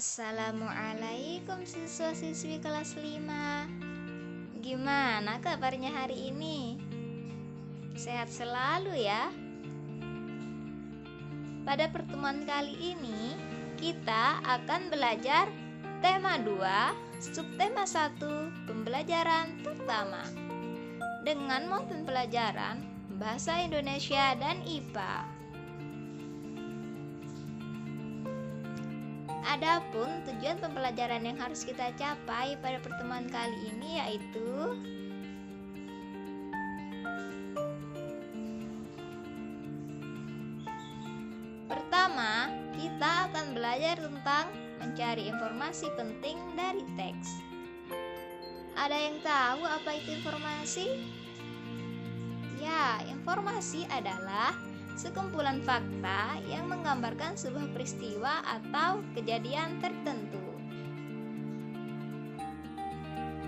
Assalamualaikum siswa-siswi kelas 5. Gimana kabarnya hari ini? Sehat selalu ya. Pada pertemuan kali ini kita akan belajar tema 2, subtema 1, pembelajaran pertama dengan mata pelajaran Bahasa Indonesia dan IPA. Adapun tujuan pembelajaran yang harus kita capai pada pertemuan kali ini yaitu pertama, kita akan belajar tentang mencari informasi penting dari teks. Ada yang tahu apa itu informasi? Ya, informasi adalah sekumpulan fakta yang menggambarkan sebuah peristiwa atau kejadian tertentu.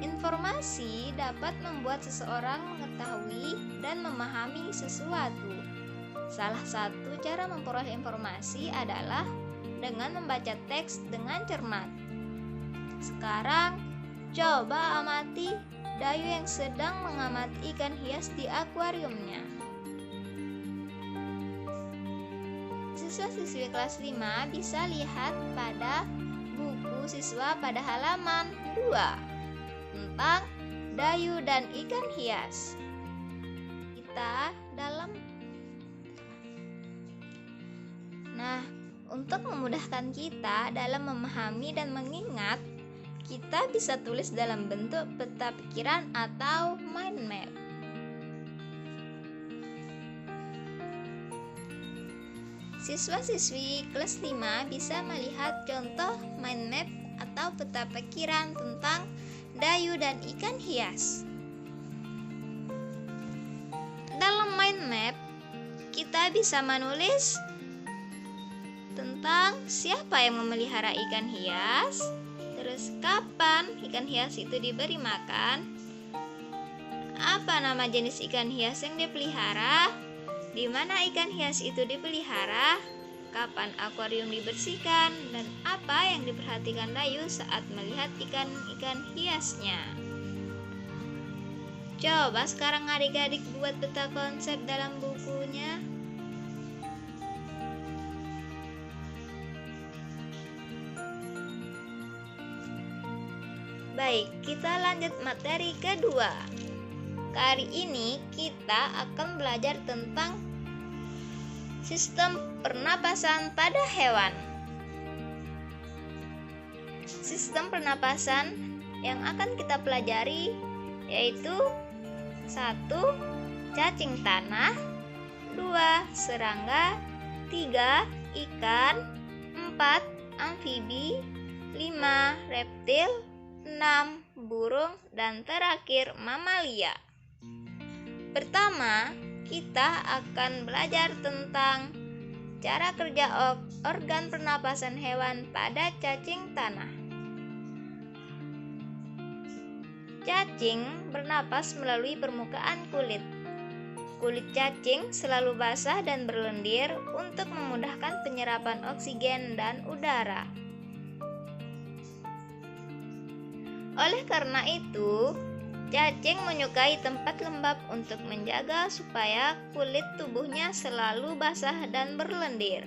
Informasi dapat membuat seseorang mengetahui dan memahami sesuatu. Salah satu cara memperoleh informasi adalah dengan membaca teks dengan cermat. Sekarang, coba amati Dayu yang sedang mengamati ikan hias di akuariumnya. Siswa-siswi kelas 5 bisa lihat pada buku siswa pada halaman 2 tentang Dayu dan ikan hias. Untuk memudahkan kita dalam memahami dan mengingat, kita bisa tulis dalam bentuk peta pikiran atau mind map. Siswa-siswi kelas 5 bisa melihat contoh mind map atau peta pikiran tentang Dayu dan ikan hias. Dalam mind map, kita bisa menulis tentang siapa yang memelihara ikan hias, terus kapan ikan hias itu diberi makan, apa nama jenis ikan hias yang dipelihara, di mana ikan hias itu dipelihara, kapan akuarium dibersihkan, dan apa yang diperhatikan Dayu saat melihat ikan-ikan hiasnya. Coba sekarang adik-adik buat peta konsep dalam bukunya. Baik, kita lanjut materi kedua. Kali ini kita akan belajar tentang sistem pernapasan pada hewan. Sistem pernapasan yang akan kita pelajari yaitu 1. Cacing tanah, 2. Serangga, 3. Ikan, 4. Amfibi, 5. Reptil, 6. Burung, dan terakhir mamalia. Pertama, kita akan belajar tentang cara kerja organ pernapasan hewan pada cacing tanah. Cacing bernapas melalui permukaan kulit. Kulit cacing selalu basah dan berlendir untuk memudahkan penyerapan oksigen dan udara. Oleh karena itu, cacing menyukai tempat lembab untuk menjaga supaya kulit tubuhnya selalu basah dan berlendir.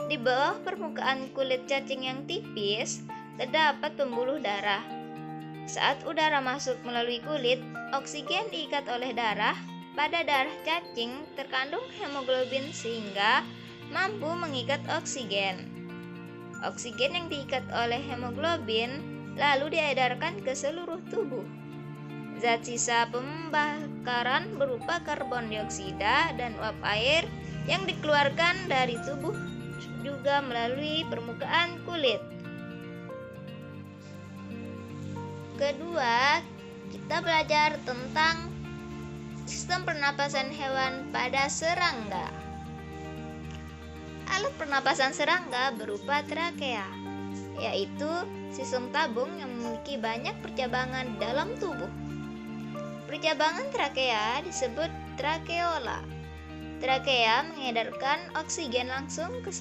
Di bawah permukaan kulit cacing yang tipis, terdapat pembuluh darah. Saat udara masuk melalui kulit, oksigen diikat oleh darah. Pada darah cacing terkandung hemoglobin sehingga mampu mengikat oksigen. Oksigen yang diikat oleh hemoglobin lalu diedarkan ke seluruh tubuh. Zat sisa pembakaran berupa karbon dioksida dan uap air yang dikeluarkan dari tubuh juga melalui permukaan kulit. Kedua, kita belajar tentang sistem pernapasan hewan pada serangga. Alat pernapasan serangga berupa trakea, yaitu sistem tabung yang memiliki banyak percabangan dalam tubuh. Percabangan trakea disebut trakeola. Trakea mengedarkan oksigen langsung ke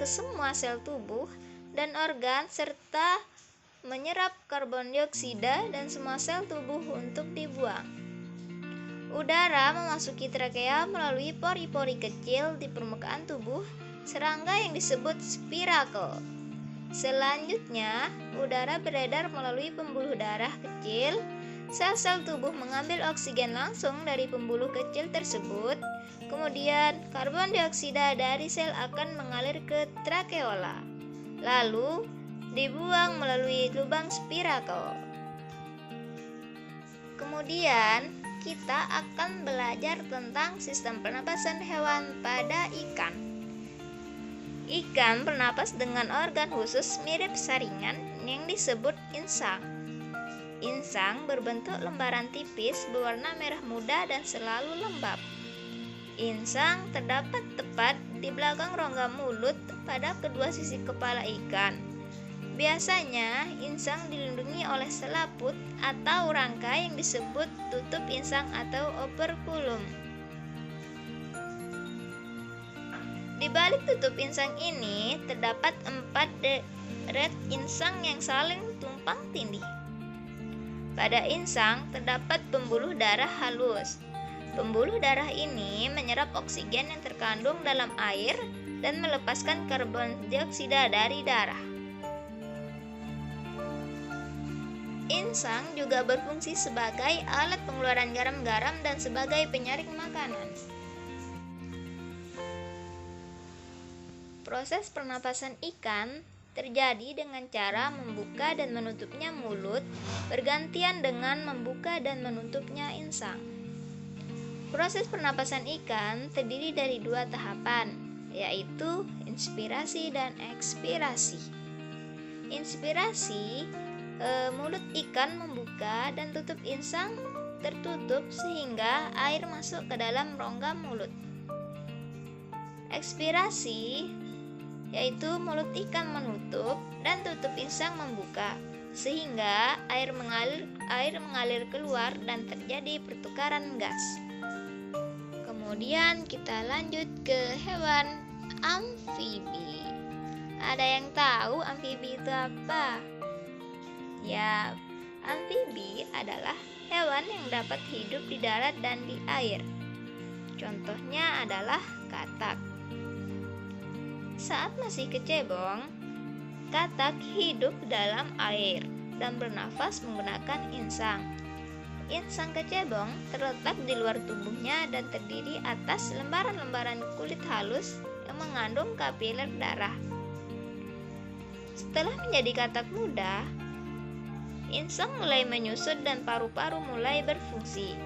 semua sel tubuh dan organ serta menyerap karbon dioksida dan semua sel tubuh untuk dibuang. Udara memasuki trakea melalui pori-pori kecil di permukaan tubuh serangga yang disebut spirakel. Selanjutnya, udara beredar melalui pembuluh darah kecil. Sel-sel tubuh mengambil oksigen langsung dari pembuluh kecil tersebut. Kemudian, karbon dioksida dari sel akan mengalir ke trakeola, lalu dibuang melalui lubang spirakel. Kemudian, kita akan belajar tentang sistem pernapasan hewan pada ikan. Ikan bernapas dengan organ khusus mirip saringan yang disebut insang. Insang berbentuk lembaran tipis berwarna merah muda dan selalu lembab. Insang terdapat tepat di belakang rongga mulut pada kedua sisi kepala ikan. Biasanya, insang dilindungi oleh selaput atau rangkai yang disebut tutup insang atau operculum. Di balik tutup insang ini terdapat 4 deret insang yang saling tumpang tindih. Pada insang terdapat pembuluh darah halus. Pembuluh darah ini menyerap oksigen yang terkandung dalam air dan melepaskan karbon dioksida dari darah. Insang juga berfungsi sebagai alat pengeluaran garam-garam dan sebagai penyaring makanan. Proses pernapasan ikan terjadi dengan cara membuka dan menutupnya mulut, bergantian dengan membuka dan menutupnya insang. Proses pernapasan ikan terdiri dari 2 tahapan, yaitu inspirasi dan ekspirasi. Inspirasi, mulut ikan membuka dan tutup insang tertutup sehingga air masuk ke dalam rongga mulut. Ekspirasi, yaitu mulut ikan menutup dan tutup insang membuka sehingga air mengalir keluar dan terjadi pertukaran gas. Kemudian kita lanjut ke hewan amfibi. Ada yang tahu amfibi itu apa? Ya, amfibi adalah hewan yang dapat hidup di darat dan di air. Contohnya adalah katak. Saat masih kecebong, katak hidup dalam air dan bernafas menggunakan insang. Insang kecebong terletak di luar tubuhnya dan terdiri atas lembaran-lembaran kulit halus yang mengandung kapiler darah. Setelah menjadi katak muda, insang mulai menyusut dan paru-paru mulai berfungsi.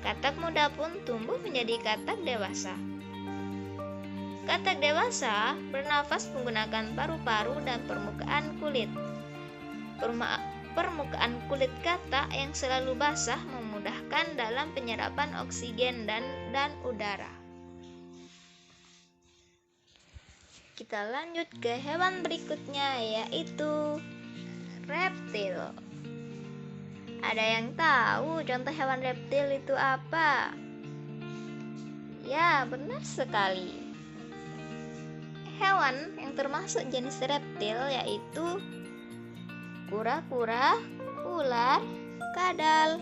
Katak muda pun tumbuh menjadi katak dewasa. Katak dewasa bernafas menggunakan paru-paru dan permukaan kulit. Permukaan kulit katak yang selalu basah memudahkan dalam penyerapan oksigen dan udara. Kita lanjut ke hewan berikutnya, yaitu reptil. Ada yang tahu contoh hewan reptil itu apa? Ya, benar sekali. Hewan yang termasuk jenis reptil yaitu kura-kura, ular, kadal,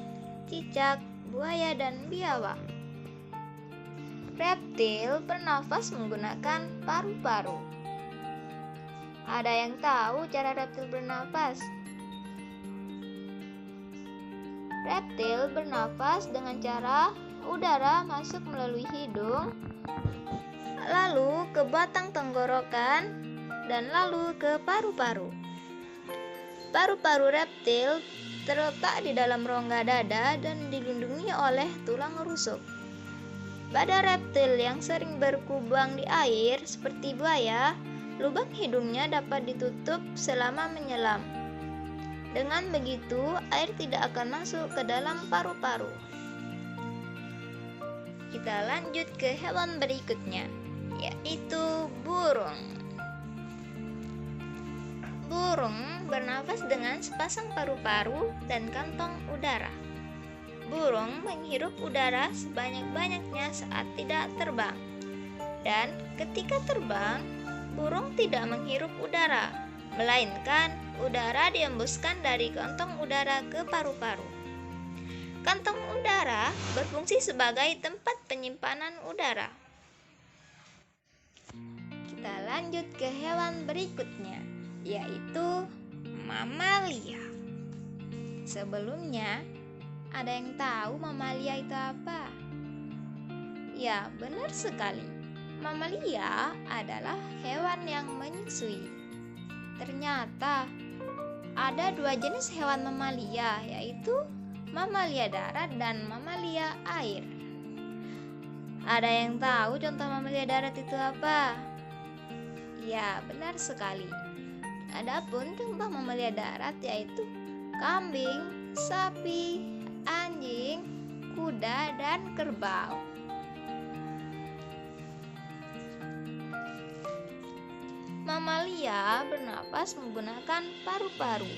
cicak, buaya, dan biawak. Reptil bernafas menggunakan paru-paru. Ada yang tahu cara reptil bernafas? Reptil bernafas dengan cara udara masuk melalui hidung, lalu ke batang tenggorokan, dan lalu ke paru-paru. Paru-paru reptil terletak di dalam rongga dada dan dilindungi oleh tulang rusuk. Pada reptil yang sering berkubang di air seperti buaya, lubang hidungnya dapat ditutup selama menyelam. Dengan begitu, air tidak akan masuk ke dalam paru-paru. Kita lanjut ke hewan berikutnya, yaitu burung. Burung bernafas dengan sepasang paru-paru dan kantong udara. Burung menghirup udara sebanyak-banyaknya saat tidak terbang. Dan ketika terbang, burung tidak menghirup udara, melainkan udara diembuskan dari kantong udara ke paru-paru. Kantong udara berfungsi sebagai tempat penyimpanan udara. Kita lanjut ke hewan berikutnya, yaitu mamalia. Sebelumnya, ada yang tahu mamalia itu apa? Ya, benar sekali. Mamalia adalah hewan yang menyusui. Ternyata ada dua jenis hewan mamalia, yaitu mamalia darat dan mamalia air. Ada yang tahu contoh mamalia darat itu apa? Ya, benar sekali. Adapun contoh mamalia darat yaitu kambing, sapi, anjing, kuda, dan kerbau. Mamalia bernapas menggunakan paru-paru.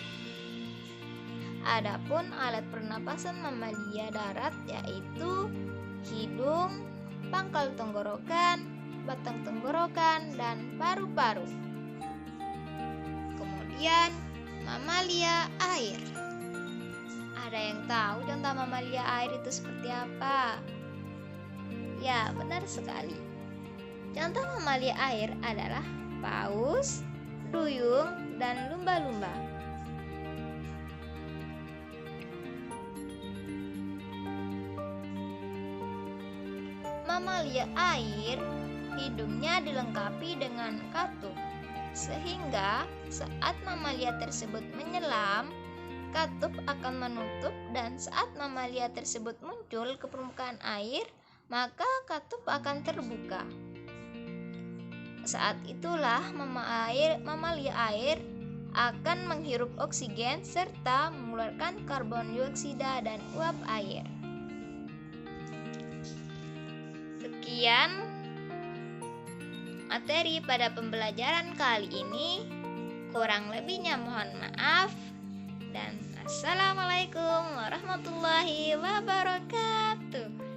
Adapun alat pernapasan mamalia darat yaitu hidung, pangkal tenggorokan, batang tenggorokan, dan paru-paru. Kemudian mamalia air. Ada yang tahu contoh mamalia air itu seperti apa? Ya, benar sekali. Contoh mamalia air adalah paus, duyung, dan lumba-lumba. Mamalia air, hidungnya dilengkapi dengan katup, sehingga saat mamalia tersebut menyelam, katup akan menutup, dan saat mamalia tersebut muncul ke permukaan air, maka katup akan terbuka. Saat itulah mamalia air akan menghirup oksigen serta mengeluarkan karbon dioksida dan uap air. Sekian materi pada pembelajaran kali ini. Kurang lebihnya mohon maaf. Dan assalamualaikum warahmatullahi wabarakatuh.